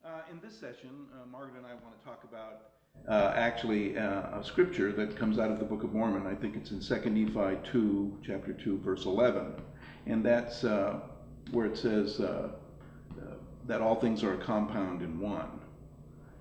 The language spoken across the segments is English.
In this session, Margaret and I want to talk about a scripture that comes out of the Book of Mormon. I think it's in 2 Nephi 2, chapter 2, verse 11. And that's where it says that all things are a compound in one.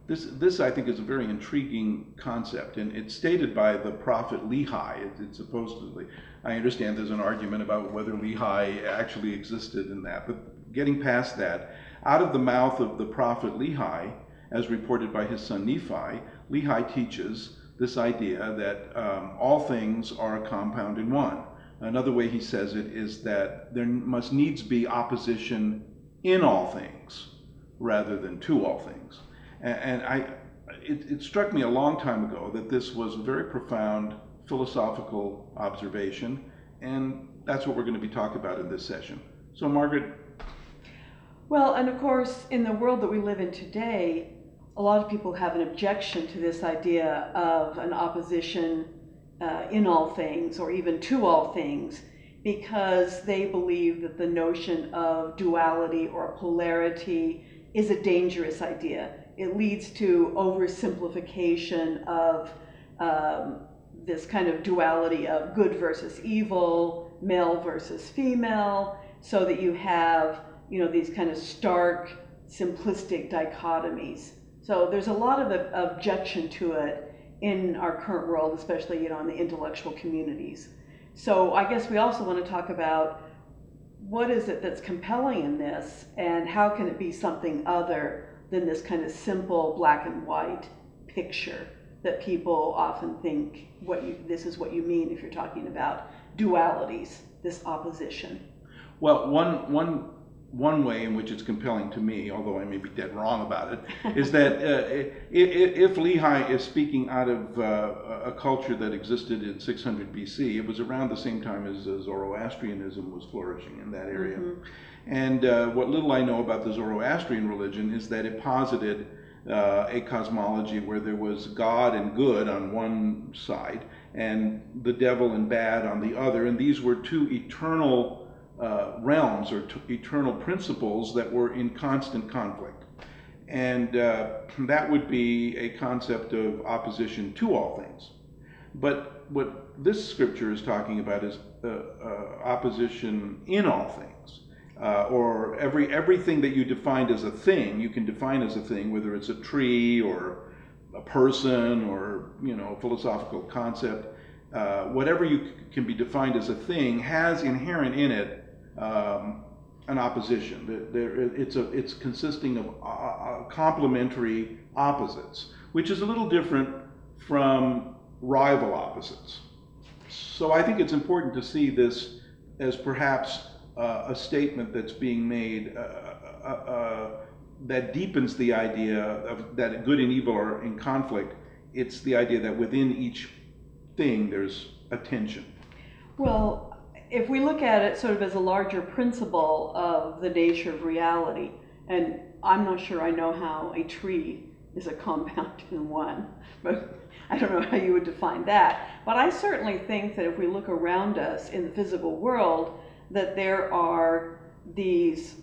This I think, is a very intriguing concept, and it's stated by the prophet Lehi. It's supposedly, I understand there's an argument about whether Lehi actually existed in that, but getting past that, out of the mouth of the prophet Lehi, as reported by his son Nephi, Lehi teaches this idea that all things are a compound in one. Another way he says it is that there must needs be opposition in all things rather than to all things. And it struck me a long time ago that this was a very profound philosophical observation, and that's what we're going to be talking about in this session. So, Margaret. Well, and of course, in the world that we live in today, a lot of people have an objection to this idea of an opposition in all things, or even to all things, because they believe that the notion of duality or polarity is a dangerous idea. It leads to oversimplification of this kind of duality of good versus evil, male versus female, so that you have, these kind of stark, simplistic dichotomies. So there's a lot of objection to it in our current world, especially, in the intellectual communities. So I guess we also want to talk about what is it that's compelling in this, and how can it be something other than this kind of simple black and white picture that people often think this is what you mean if you're talking about dualities, this opposition. Well, one way in which it's compelling to me, although I may be dead wrong about it, is that if Lehi is speaking out of a culture that existed in 600 BC, it was around the same time as Zoroastrianism was flourishing in that area. Mm-hmm. And what little I know about the Zoroastrian religion is that it posited a cosmology where there was God and good on one side and the devil and bad on the other, and these were two eternal realms or eternal principles that were in constant conflict. And that would be a concept of opposition to all things. But what this scripture is talking about is opposition in all things. Or everything that you defined as a thing, you can define as a thing, whether it's a tree or a person or a philosophical concept. Whatever you can be defined as a thing has inherent in it an opposition. It's consisting of complementary opposites, which is a little different from rival opposites. So I think it's important to see this as perhaps a statement that's being made that deepens the idea of that good and evil are in conflict. It's the idea that within each thing there's a tension. Well, if we look at it sort of as a larger principle of the nature of reality, and I'm not sure I know how a tree is a compound in one, but I don't know how you would define that. But I certainly think that if we look around us in the physical world, that there are these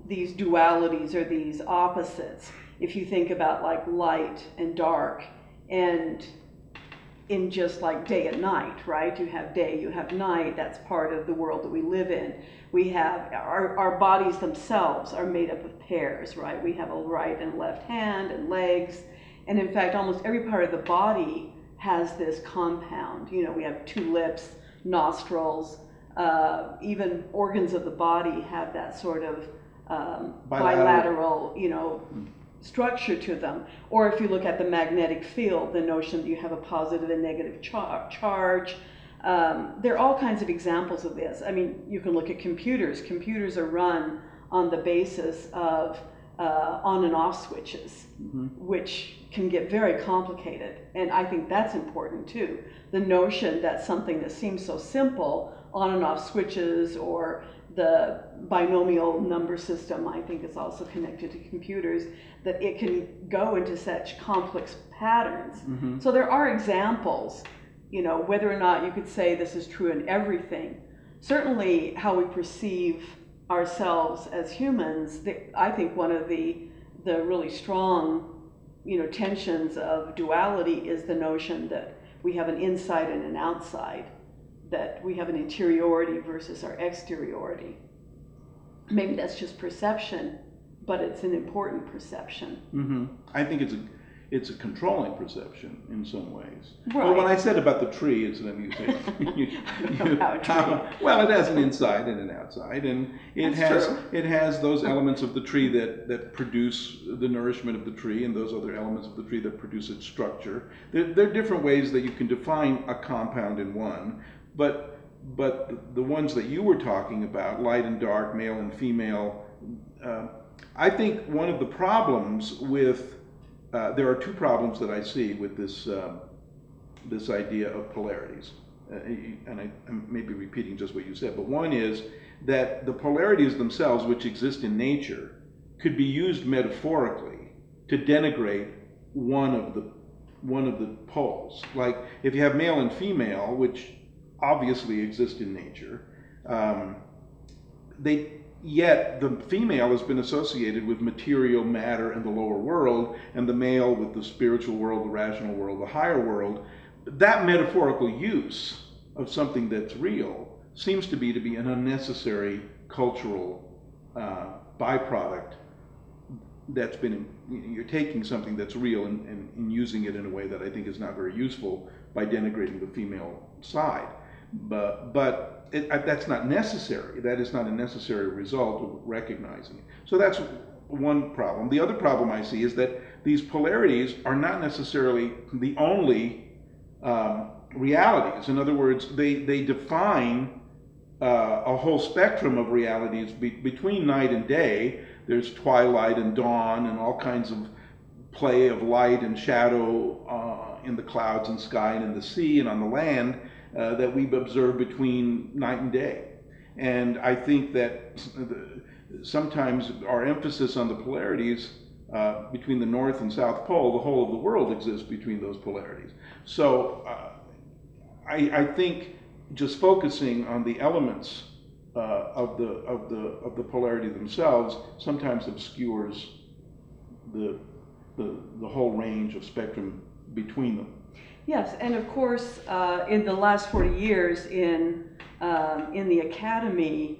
dualities or these opposites. If you think about like light and dark, and in just like day and night, right? You have day, you have night. That's part of the world that we live in. We have our bodies themselves are made up of pairs, right? We have a right and left hand and legs. And in fact, almost every part of the body has this compound. We have two lips, nostrils, even organs of the body have that sort of bilateral, structure to them. Or if you look at the magnetic field, the notion that you have a positive and negative charge. There are all kinds of examples of this. I mean, you can look at computers. Computers are run on the basis of on and off switches, mm-hmm. which can get very complicated. And I think that's important too. The notion that something that seems so simple, on and off switches, or the binomial number system, I think is also connected to computers, that it can go into such complex patterns. Mm-hmm. So there are examples, whether or not you could say this is true in everything. Certainly how we perceive ourselves as humans, I think one of the the really strong, tensions of duality is the notion that we have an inside and an outside, that we have an interiority versus our exteriority. Maybe that's just perception, but it's an important perception. Mm-hmm. I think it's a controlling perception in some ways. Right. Well, when I said about the tree, it's then you say, well, it has an inside and an outside, and it has those elements of the tree that produce the nourishment of the tree, and those other elements of the tree that produce its structure. There are different ways that you can define a compound in one, but the ones that you were talking about, light and dark, male and female, I think one of the problems with there are two problems that I see with this idea of polarities, and I may be repeating just what you said, but one is that the polarities themselves, which exist in nature, could be used metaphorically to denigrate one of the poles. Like if you have male and female, which obviously exist in nature, yet the female has been associated with material matter and the lower world, and the male with the spiritual world, the rational world, the higher world. That metaphorical use of something that's real seems to be an unnecessary cultural byproduct that's been, you're taking something that's real and using it in a way that I think is not very useful by denigrating the female side. But that's not necessary. That is not a necessary result of recognizing it. So that's one problem. The other problem I see is that these polarities are not necessarily the only realities. In other words, they define a whole spectrum of realities between night and day. There's twilight and dawn and all kinds of play of light and shadow in the clouds and sky and in the sea and on the land. That we've observed between night and day. And I think that sometimes our emphasis on the polarities between the North and South Pole, the whole of the world exists between those polarities. So I think just focusing on the elements of the polarity themselves sometimes obscures the whole range of spectrum between them. Yes, and of course, in the last 40 years in the academy,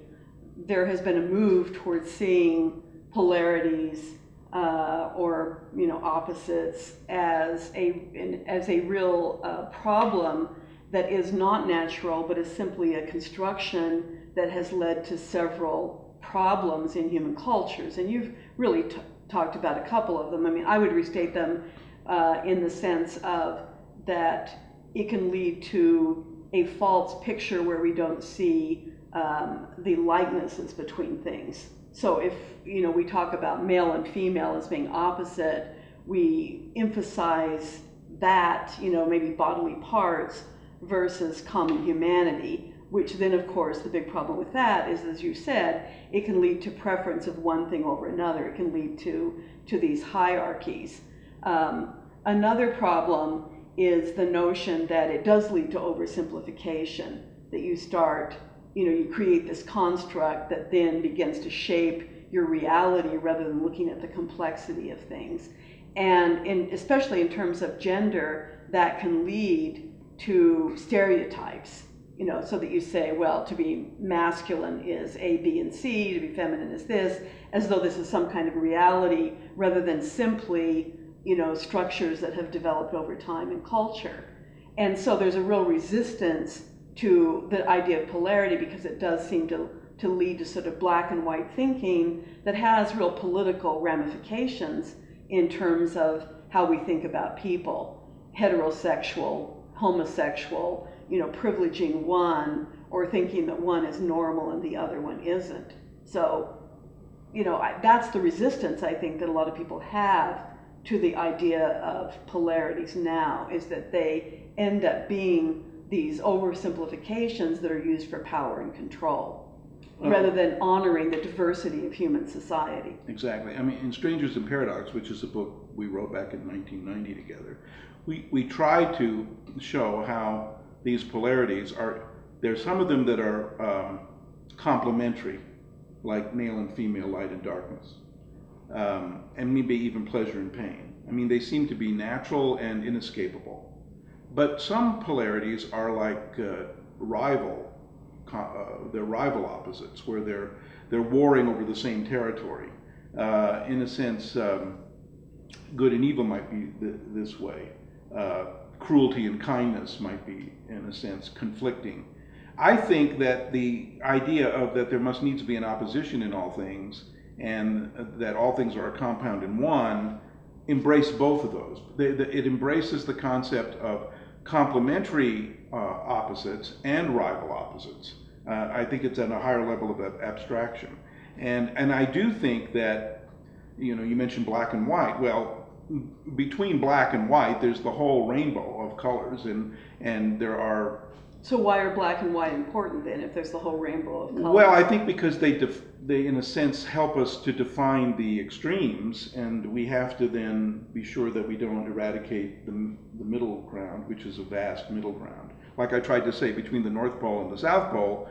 there has been a move towards seeing polarities or opposites as a real problem that is not natural, but is simply a construction that has led to several problems in human cultures. And you've really talked about a couple of them. I mean, I would restate them in the sense of that it can lead to a false picture where we don't see the likenesses between things. So if we talk about male and female as being opposite, we emphasize that maybe bodily parts versus common humanity, which then of course the big problem with that is, as you said, it can lead to preference of one thing over another. It can lead to these hierarchies. Another problem is the notion that it does lead to oversimplification, that you start, you create this construct that then begins to shape your reality rather than looking at the complexity of things. And especially in terms of gender, that can lead to stereotypes, so that you say, well, to be masculine is A, B, and C, to be feminine is this, as though this is some kind of reality rather than simply structures that have developed over time in culture. And so there's a real resistance to the idea of polarity because it does seem to lead to sort of black and white thinking that has real political ramifications in terms of how we think about people, heterosexual, homosexual, privileging one or thinking that one is normal and the other one isn't. So, that's the resistance I think that a lot of people have to the idea of polarities now, is that they end up being these oversimplifications that are used for power and control, rather than honoring the diversity of human society. Exactly. I mean, in Strangers in Paradox, which is a book we wrote back in 1990 together, we tried to show how these polarities there's some of them that are complementary, like male and female, light and darkness. and maybe even pleasure and pain. I mean, they seem to be natural and inescapable. But some polarities are like they're rival opposites, where they're warring over the same territory. In a sense, good and evil might be this way. Cruelty and kindness might be, in a sense, conflicting. I think that the idea of that there must needs to be an opposition in all things, and that all things are a compound in one, embrace both of those. It embraces the concept of complementary opposites and rival opposites. I think it's at a higher level of abstraction. And I do think that, you mentioned black and white. Well, between black and white, there's the whole rainbow of colors, and there are. So why are black and white important then, if there's the whole rainbow of colors? Well, I think because they in a sense help us to define the extremes, and we have to then be sure that we don't eradicate the middle ground, which is a vast middle ground. Like I tried to say, between the North Pole and the South Pole,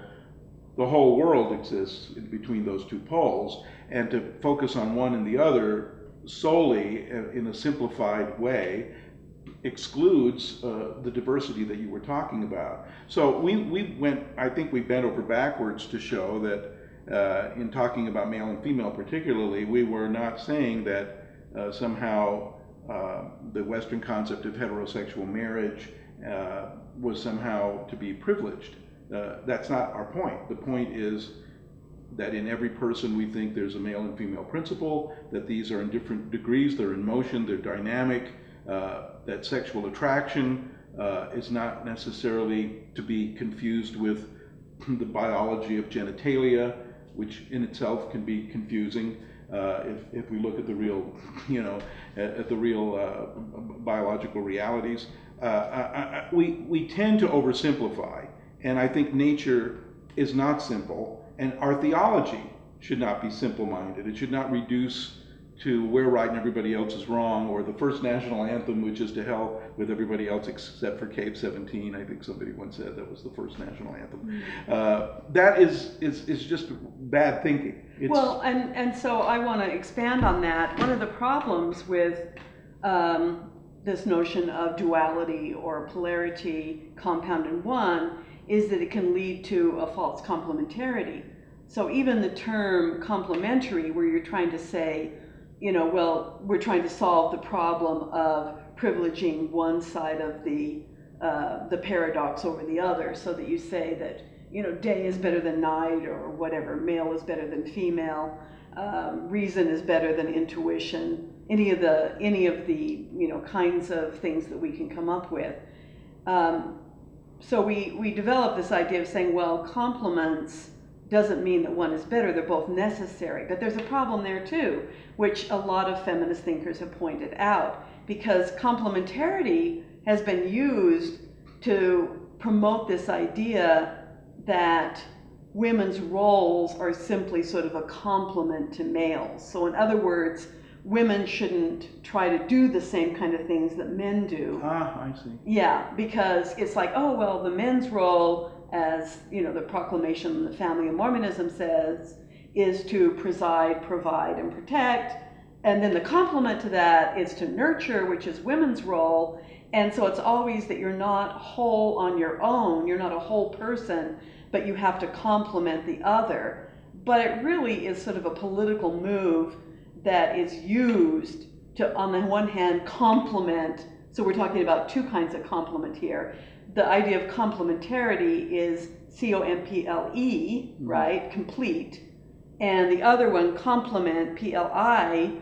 the whole world exists in between those two poles, and to focus on one and the other solely in a simplified way excludes the diversity that you were talking about. So I think we bent over backwards to show that in talking about male and female particularly, we were not saying that somehow the Western concept of heterosexual marriage was somehow to be privileged. That's not our point. The point is that in every person we think there's a male and female principle, that these are in different degrees, they're in motion, they're dynamic, that sexual attraction is not necessarily to be confused with the biology of genitalia, which in itself can be confusing if we look at the real, at the real biological realities. We tend to oversimplify, and I think nature is not simple. And our theology should not be simple-minded. It should not reduce to we're right and everybody else is wrong, or the first national anthem, which is to hell with everybody else except for Cave 17. I think somebody once said that was the first national anthem. That is just bad thinking. Well, and so I want to expand on that. One of the problems with this notion of duality or polarity, compound in one, is that it can lead to a false complementarity. So even the term complementary, where you're trying to say, well, we're trying to solve the problem of privileging one side of the paradox over the other, so that you say that, day is better than night, or whatever, male is better than female, reason is better than intuition, any of the kinds of things that we can come up with. So we develop this idea of saying, well, complements doesn't mean that one is better, they're both necessary. But there's a problem there too, which a lot of feminist thinkers have pointed out, because complementarity has been used to promote this idea that women's roles are simply sort of a complement to males. So in other words, women shouldn't try to do the same kind of things that men do. Ah, I see. Yeah, because it's like, oh, well, the men's role, as the proclamation in the family of Mormonism says, is to preside, provide, and protect. And then the complement to that is to nurture, which is women's role. And so it's always that you're not whole on your own, you're not a whole person, but you have to complement the other. But it really is sort of a political move that is used to, on the one hand, complement. So we're talking about two kinds of complement here. The idea of complementarity is C-O-M-P-L-E, right, complete. And the other one, complement, P-L-I,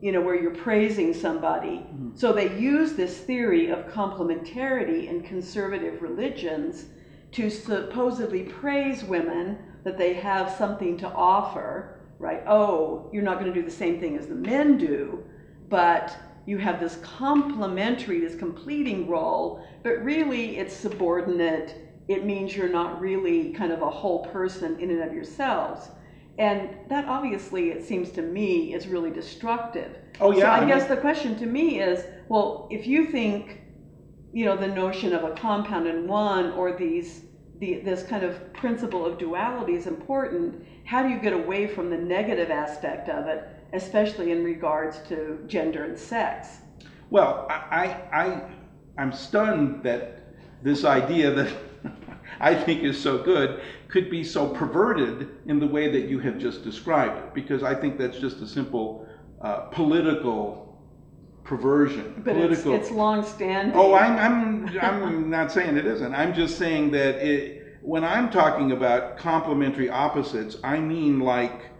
where you're praising somebody. So they use this theory of complementarity in conservative religions to supposedly praise women, that they have something to offer, right? Oh, you're not going to do the same thing as the men do, but you have this complementary, this completing role, but really it's subordinate. It means you're not really kind of a whole person in and of yourselves. And that obviously, it seems to me, is really destructive. Oh yeah. So I guess the question to me is, well, if you think, the notion of a compound in one, or this kind of principle of duality is important, how do you get away from the negative aspect of it especially in regards to gender and sex. Well, I'm stunned that this idea that I think is so good could be so perverted in the way that you have just described it, because I think that's just a simple political perversion. But it's long-standing. Oh, I'm not saying it isn't. I'm just saying that when I'm talking about complementary opposites, I mean like,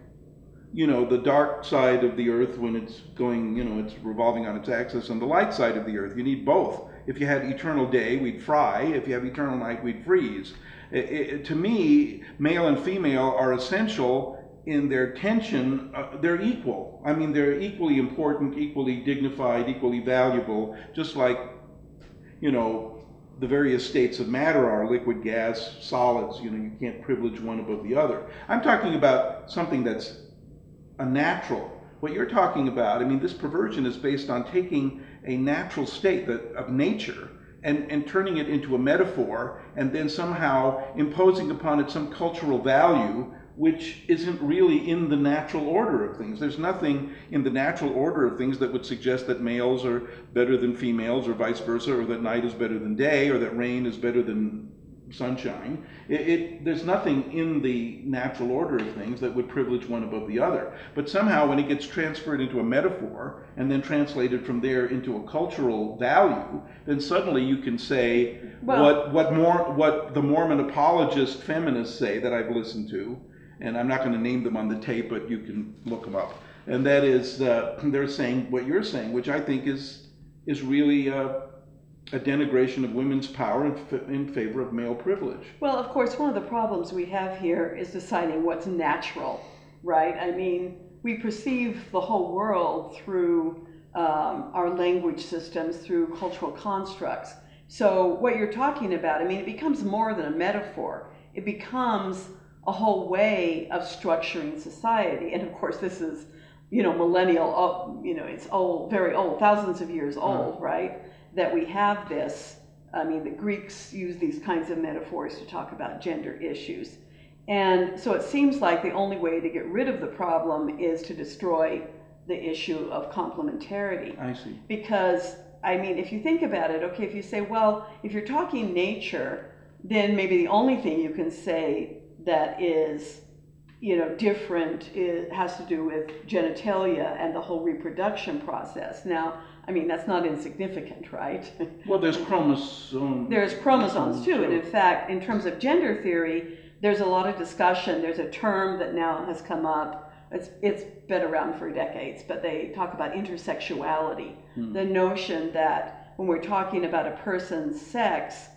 the dark side of the earth when it's going, it's revolving on its axis, and the light side of the earth. You need both. If you had eternal day, we'd fry. If you have eternal night, we'd freeze. To me, male and female are essential in their tension. They're equal. I mean, they're equally important, equally dignified, equally valuable, just like, the various states of matter are: liquid, gas, solids. You can't privilege one above the other. I'm talking about something that's a natural. What you're talking about, this perversion is based on taking a natural state of nature and turning it into a metaphor, and then somehow imposing upon it some cultural value which isn't really in the natural order of things. There's nothing in the natural order of things that would suggest that males are better than females, or vice versa, or that night is better than day, or that rain is better than sunshine. There's nothing in the natural order of things that would privilege one above the other. But somehow when it gets transferred into a metaphor and then translated from there into a cultural value, then suddenly you can say what the Mormon apologist feminists say that I've listened to, and I'm not going to name them on the tape, but you can look them up. And that is, they're saying what you're saying, which I think is really a denigration of women's power in favor of male privilege. Well, of course, one of the problems we have here is deciding what's natural, right? We perceive the whole world through our language systems, through cultural constructs. So what you're talking about, it becomes more than a metaphor. It becomes a whole way of structuring society. And of course, this is, millennial, it's old, very old, thousands of years old, right? That we have this. The Greeks use these kinds of metaphors to talk about gender issues. And so it seems like the only way to get rid of the problem is to destroy the issue of complementarity. I see. Because, if you think about it, okay, if you say, well, if you're talking nature, then maybe the only thing you can say that is, different has to do with genitalia and the whole reproduction process. Now, that's not insignificant, right? Well, there's chromosomes. There's chromosomes too, and in fact, in terms of gender theory, there's a lot of discussion. There's a term that now has come up. It's been around for decades, but they talk about intersexuality. The notion that when we're talking about a person's sex,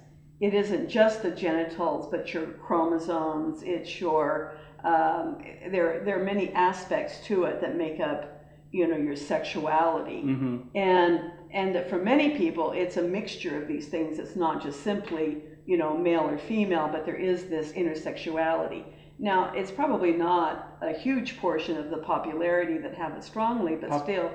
it isn't just the genitals, but your chromosomes. It's your there are many aspects to it that make up, your sexuality, and that for many people, it's a mixture of these things. It's not just simply, male or female, but there is this intersexuality. Now, it's probably not a huge portion of the popularity that have it strongly, but still,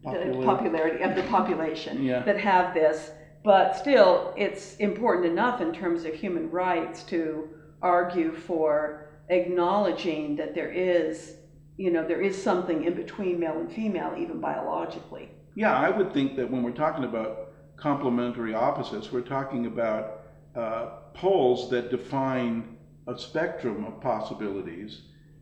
the popularity of the population that have this. But still, it's important enough in terms of human rights to argue for acknowledging that there is something in between male and female, even biologically. Yeah, I would think that when we're talking about complementary opposites, we're talking about poles that define a spectrum of possibilities,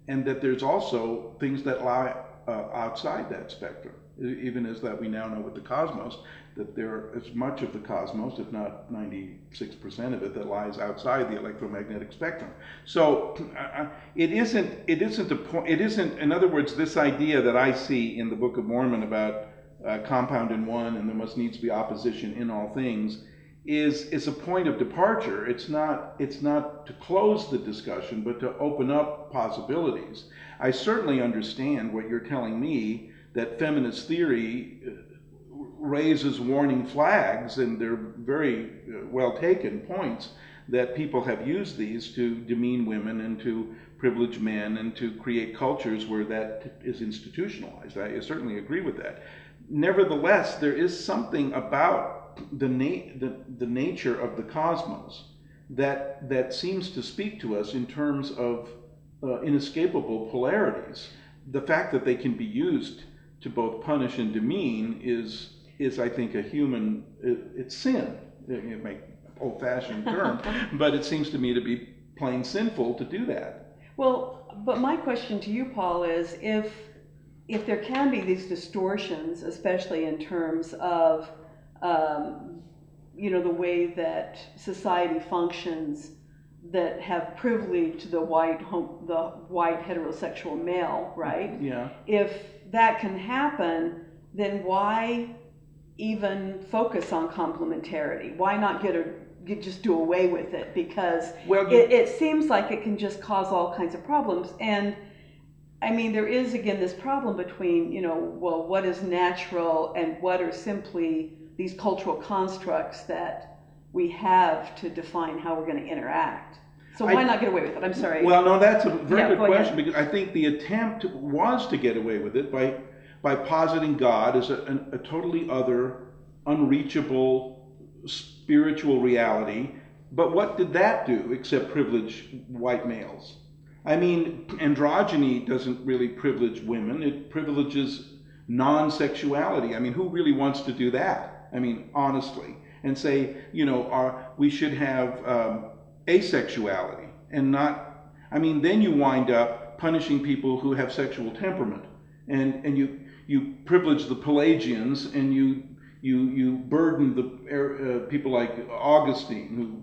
and that there's also things that lie outside that spectrum. Even as that we now know with the cosmos, that there is much of the cosmos, if not 96% of it, that lies outside the electromagnetic spectrum. So it isn't a point. It isn't, in other words, this idea that I see in the Book of Mormon about compound in one and there must needs be opposition in all things is a point of departure. It's not to close the discussion, but to open up possibilities. I certainly understand what you're telling me, that feminist theory raises warning flags, and they're very well taken points, that people have used these to demean women and to privilege men and to create cultures where that is institutionalized. I certainly agree with that. Nevertheless, there is something about the nature of the cosmos that seems to speak to us in terms of inescapable polarities. the fact that they can be used to both punish and demean is I think, a human, it's sin. It may old-fashioned term, but it seems to me to be plain sinful to do that. Well, but my question to you, Paul, is if there can be these distortions, especially in terms of the way that society functions, that have privileged the white heterosexual male, right? Yeah. If that can happen, then why even focus on complementarity? Why not just do away with it? Because it seems like it can just cause all kinds of problems. And I mean, there is again this problem between, what is natural and what are simply these cultural constructs that we have to define how we're going to interact. So why not get away with it? I'm sorry. Well, no, that's a very good question, ahead. because I think the attempt was to get away with it by positing God as a totally other, unreachable spiritual reality. But what did that do except privilege white males? I mean, androgyny doesn't really privilege women. It privileges non-sexuality. I mean, who really wants to do that? I mean, honestly. And say, we should have asexuality and not, I mean, then you wind up punishing people who have sexual temperament. And you privilege the Pelagians, and you burden the people like Augustine, who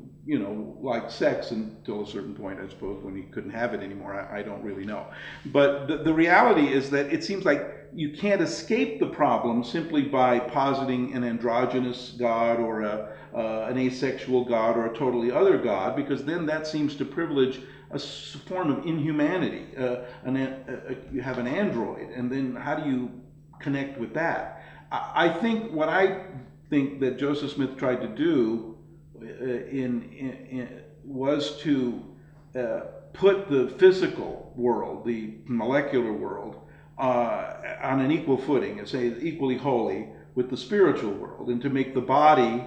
liked sex until a certain point, I suppose, when he couldn't have it anymore. I don't really know. But the reality is that it seems like you can't escape the problem simply by positing an androgynous God or an asexual God or a totally other God, because then that seems to privilege a form of inhumanity. You have an android, and then how do you connect with that? I think that Joseph Smith tried to do was to put the physical world, the molecular world, on an equal footing, and say equally holy with the spiritual world, and to make the body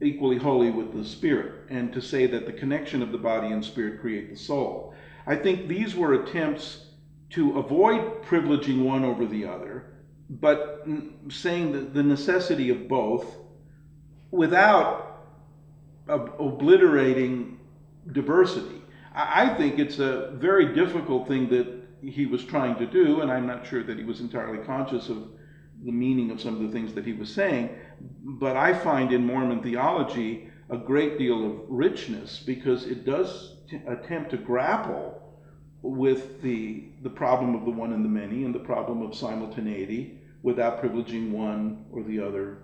equally holy with the spirit, and to say that the connection of the body and spirit create the soul. I think these were attempts to avoid privileging one over the other, but saying that the necessity of both without obliterating diversity. I think it's a very difficult thing that he was trying to do, and I'm not sure that he was entirely conscious of the meaning of some of the things that he was saying, but I find in Mormon theology a great deal of richness, because it does attempt to grapple with the problem of the one and the many, and the problem of simultaneity, without privileging one or the other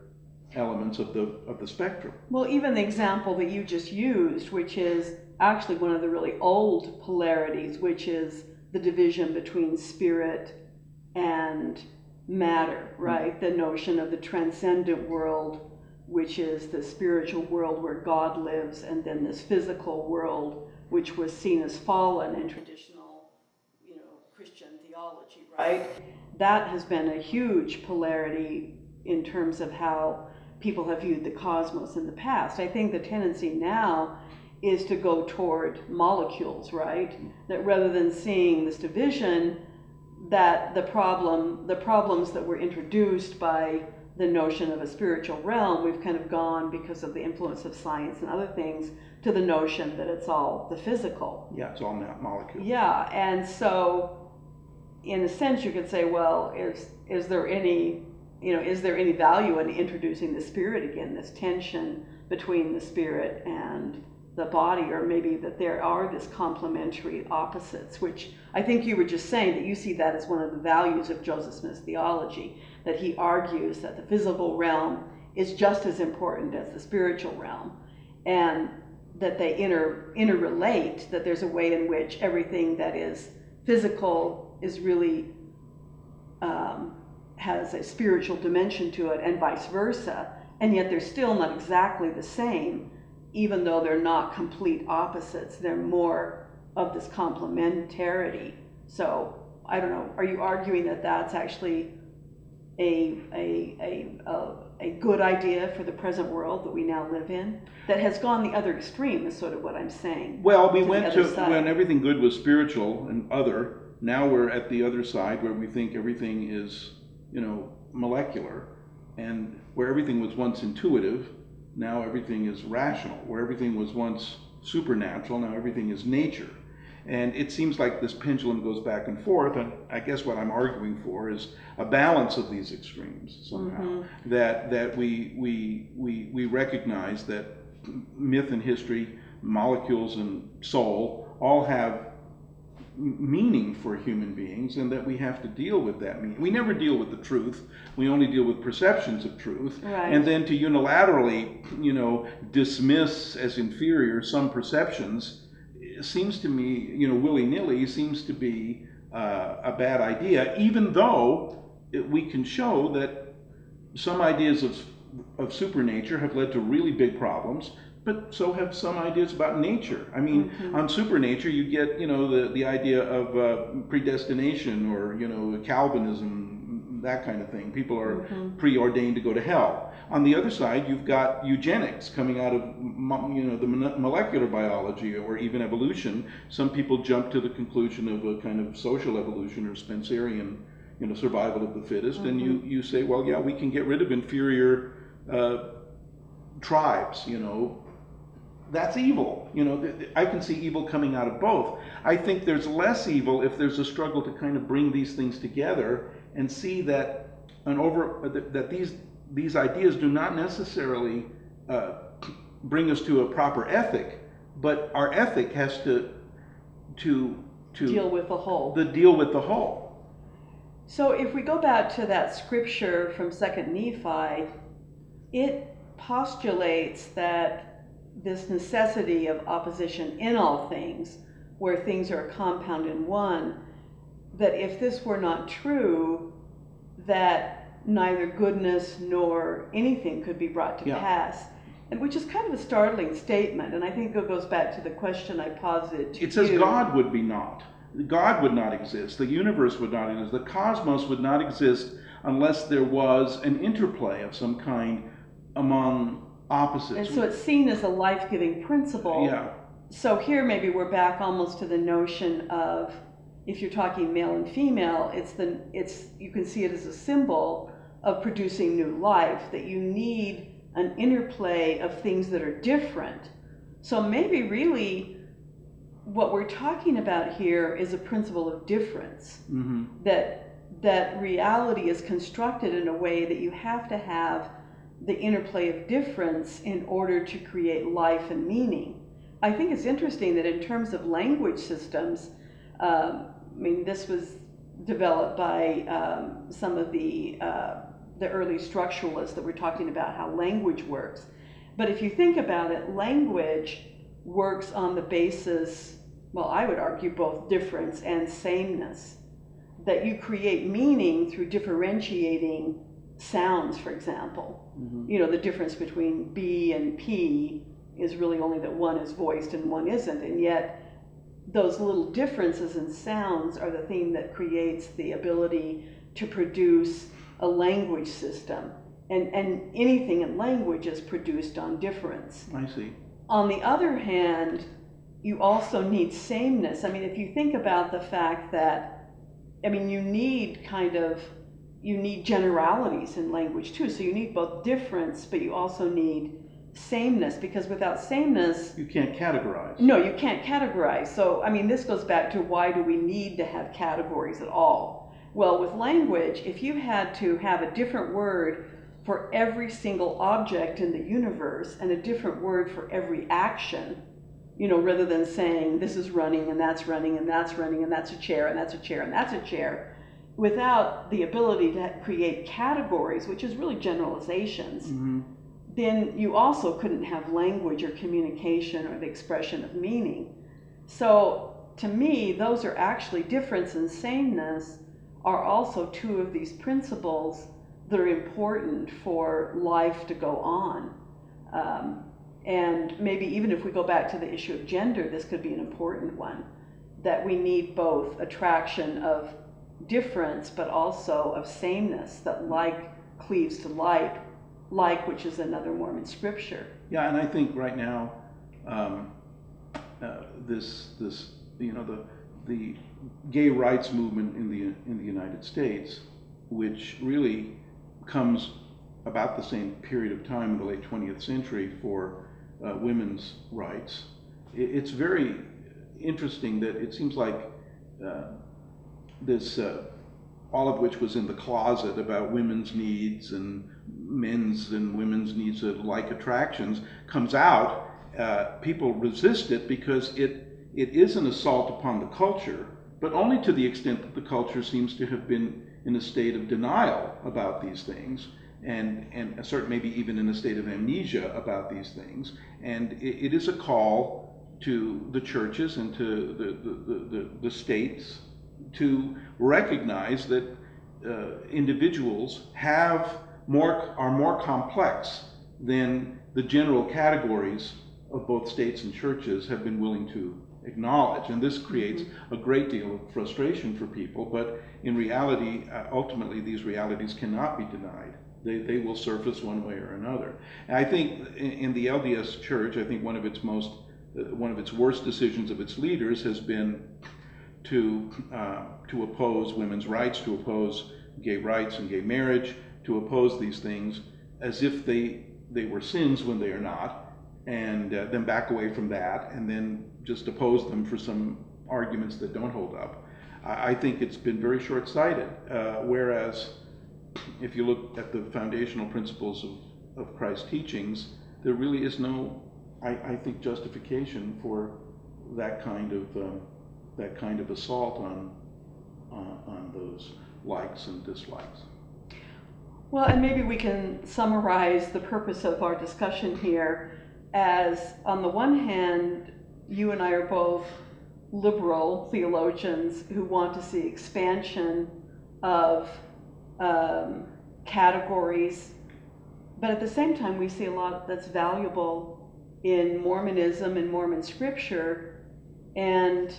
elements of the spectrum. Well, even the example that you just used, which is actually one of the really old polarities, which is the division between spirit and matter, right? The notion of the transcendent world, which is the spiritual world where God lives, and then this physical world, which was seen as fallen in traditional, Christian theology, right? That has been a huge polarity in terms of how people have viewed the cosmos in the past. I think the tendency now is to go toward molecules, right? That rather than seeing this division, that the problems that were introduced by the notion of a spiritual realm, we've kind of gone, because of the influence of science and other things, to the notion that it's all the physical. Yeah, it's all molecules. Yeah, and so in a sense you could say, well, is there any value in introducing the spirit again, this tension between the spirit and the body, or maybe that there are this complementary opposites, which I think you were just saying that you see that as one of the values of Joseph Smith's theology, that he argues that the physical realm is just as important as the spiritual realm, and that they interrelate, that there's a way in which everything that is physical is really has a spiritual dimension to it, and vice versa, and yet they're still not exactly the same, even though they're not complete opposites. They're more of this complementarity. So I don't know, are you arguing that that's actually a good idea for the present world that we now live in, that has gone the other extreme, is sort of what I'm saying? Well, we went to when everything good was spiritual and other, Now we're at the other side where we think everything is, molecular, and where everything was once intuitive, now everything is rational. Where everything was once supernatural, now everything is nature. And it seems like this pendulum goes back and forth, and I guess what I'm arguing for is a balance of these extremes somehow. That we recognize that myth and history, molecules and soul all have meaning for human beings, and that we have to deal with that meaning. We never deal with the truth. We only deal with perceptions of truth. Right. And then to unilaterally, dismiss as inferior some perceptions seems to me, willy-nilly, seems to be a bad idea, even though we can show that some ideas of supernature have led to really big problems, but so have some ideas about nature. I mean, on supernature, you get, the idea of predestination or, Calvinism, that kind of thing. People are preordained to go to hell. On the other side, you've got eugenics coming out of, the molecular biology or even evolution. Some people jump to the conclusion of a kind of social evolution or Spencerian, survival of the fittest, and you say, well, yeah, we can get rid of inferior tribes, That's evil. I can see evil coming out of both. I think there's less evil if there's a struggle to kind of bring these things together and see that that these ideas do not necessarily bring us to a proper ethic, but our ethic has to deal with the whole. Deal with the whole. So if we go back to that scripture from 2nd Nephi, it postulates that this necessity of opposition in all things, where things are a compound in one, that if this were not true, that neither goodness nor anything could be brought to pass. And which is kind of a startling statement, and I think it goes back to the question I posited to you. It says God would be not. God would not exist. The universe would not exist. The cosmos would not exist unless there was an interplay of some kind among opposites. And so it's seen as a life-giving principle. Yeah. So here maybe we're back almost to the notion of, if you're talking male and female, you can see it as a symbol of producing new life, that you need an interplay of things that are different. So maybe really what we're talking about here is a principle of difference, that reality is constructed in a way that you have to have the interplay of difference in order to create life and meaning. I think it's interesting that in terms of language systems, this was developed by some of the early structuralists that were talking about how language works. But if you think about it, language works on the basis, well, I would argue both difference and sameness, that you create meaning through differentiating sounds, for example. The difference between B and P is really only that one is voiced and one isn't, and yet those little differences in sounds are the thing that creates the ability to produce a language system. And anything in language is produced on difference. I see. On the other hand, you also need sameness. If you think about the fact that, you need generalities in language too. So you need both difference, but you also need sameness, because without sameness, you can't categorize. No, you can't categorize. So, this goes back to why do we need to have categories at all? Well, with language, if you had to have a different word for every single object in the universe and a different word for every action, rather than saying this is running and that's running and that's running and that's a chair and that's a chair and that's a chair, without the ability to create categories, which is really generalizations, then you also couldn't have language or communication or the expression of meaning. So to me, those are actually, difference and sameness are also two of these principles that are important for life to go on. And maybe even if we go back to the issue of gender, this could be an important one, that we need both attraction of difference but also of sameness, that like cleaves to like, which is another Mormon scripture. Yeah, and I think right now, the the gay rights movement in the United States, which really comes about the same period of time in the late 20th century for women's rights. It's very interesting that it seems like this, all of which was in the closet about women's needs and men's and women's needs of like attractions, comes out. People resist it because it is an assault upon the culture, but only to the extent that the culture seems to have been in a state of denial about these things, and certainly maybe even in a state of amnesia about these things. And it is a call to the churches and to the states to recognize that individuals are more complex than the general categories of both states and churches have been willing to acknowledge. And this creates a great deal of frustration for people, but in reality, ultimately these realities cannot be denied. They will surface one way or another. And I think in the LDS Church, I think one of its worst decisions of its leaders has been to oppose women's rights, to oppose gay rights and gay marriage, to oppose these things as if they were sins when they are not, and then back away from that, and then just oppose them for some arguments that don't hold up. I think it's been very short-sighted, whereas if you look at the foundational principles of Christ's teachings, there really is no, I think, justification for that kind of assault on those likes and dislikes. Well, and maybe we can summarize the purpose of our discussion here as, on the one hand, you and I are both liberal theologians who want to see expansion of categories, but at the same time we see a lot that's valuable in Mormonism and Mormon scripture, and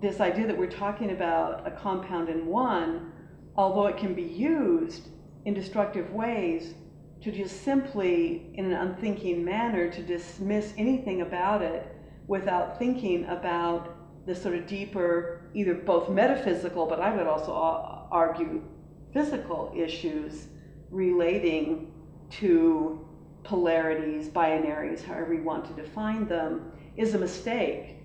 this idea that we're talking about a compound in one, although it can be used in destructive ways, to just simply, in an unthinking manner, to dismiss anything about it without thinking about the sort of deeper, either both metaphysical, but I would also argue physical issues relating to polarities, binaries, however you want to define them, is a mistake.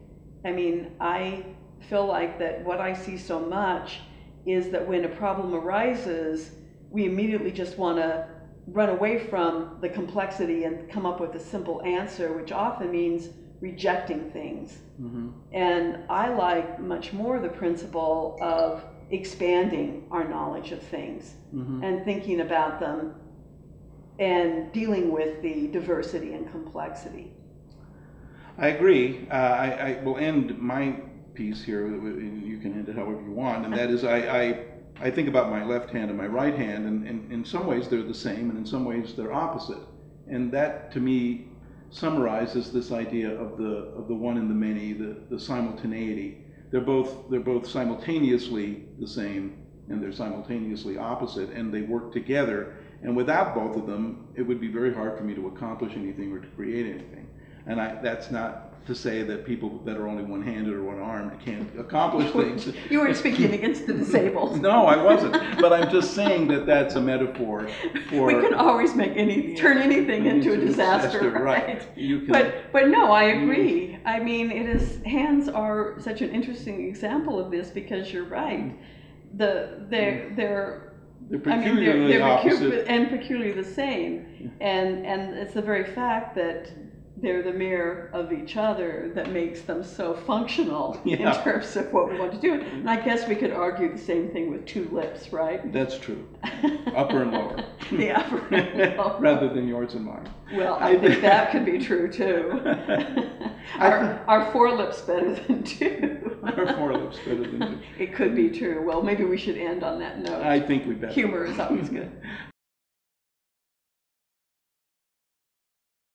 I mean, I feel like that what I see so much is that when a problem arises, we immediately just want to run away from the complexity and come up with a simple answer, which often means rejecting things. Mm-hmm. And I like much more the principle of expanding our knowledge of things, mm-hmm. and thinking about them and dealing with the diversity and complexity. I agree. I will end my piece here, you can end it however you want, and that is I think about my left hand and my right hand, and in some ways they're the same, and in some ways they're opposite. And that, to me, summarizes this idea of the one and the many, the simultaneity. They're both simultaneously the same, and they're simultaneously opposite, and they work together. And without both of them, it would be very hard for me to accomplish anything or to create anything. And that's not to say that people that are only one-handed or one-armed can't accomplish things. You weren't speaking against the disabled. No, I wasn't. But I'm just saying that that's a metaphor for... We can always turn anything into a disaster, right? But no, I agree. I mean, hands are such an interesting example of this, because you're right. They're peculiarly opposite. And peculiarly the same. And it's the very fact that they're the mirror of each other that makes them so functional, in terms of what we want to do. And I guess we could argue the same thing with two lips, right? That's true. Upper and lower. The upper and lower. Rather than yours and mine. Well, I think that could be true too. Are four lips better than two? Are four lips better than two? It could be true. Well, maybe we should end on that note. I think we better. Humor is always good.